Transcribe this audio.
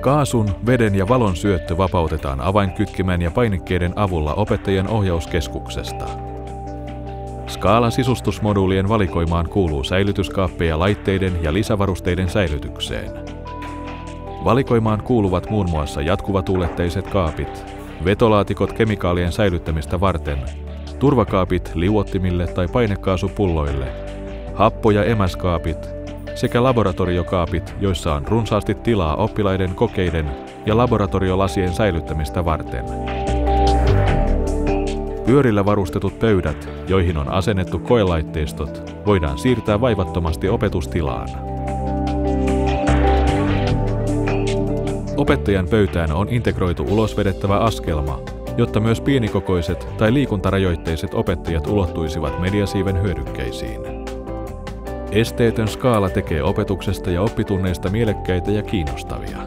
Kaasun, veden ja valon syöttö vapautetaan avainkytkimen ja painikkeiden avulla opettajien ohjauskeskuksesta. Skaala-sisustusmoduulien valikoimaan kuuluu säilytyskaappeja laitteiden ja lisävarusteiden säilytykseen. Valikoimaan kuuluvat muun muassa jatkuvatuuletteiset kaapit, vetolaatikot kemikaalien säilyttämistä varten, turvakaapit liuottimille tai painekaasupulloille, happo- ja emäskaapit sekä laboratoriokaapit, joissa on runsaasti tilaa oppilaiden kokeiden ja laboratoriolasien säilyttämistä varten. Pyörillä varustetut pöydät, joihin on asennettu koelaitteistot, voidaan siirtää vaivattomasti opetustilaan. Opettajan pöytään on integroitu ulosvedettävä askelma, jotta myös pienikokoiset tai liikuntarajoitteiset opettajat ulottuisivat mediasiiven hyödykkeisiin. Esteetön skaala tekee opetuksesta ja oppitunneista mielekkäitä ja kiinnostavia.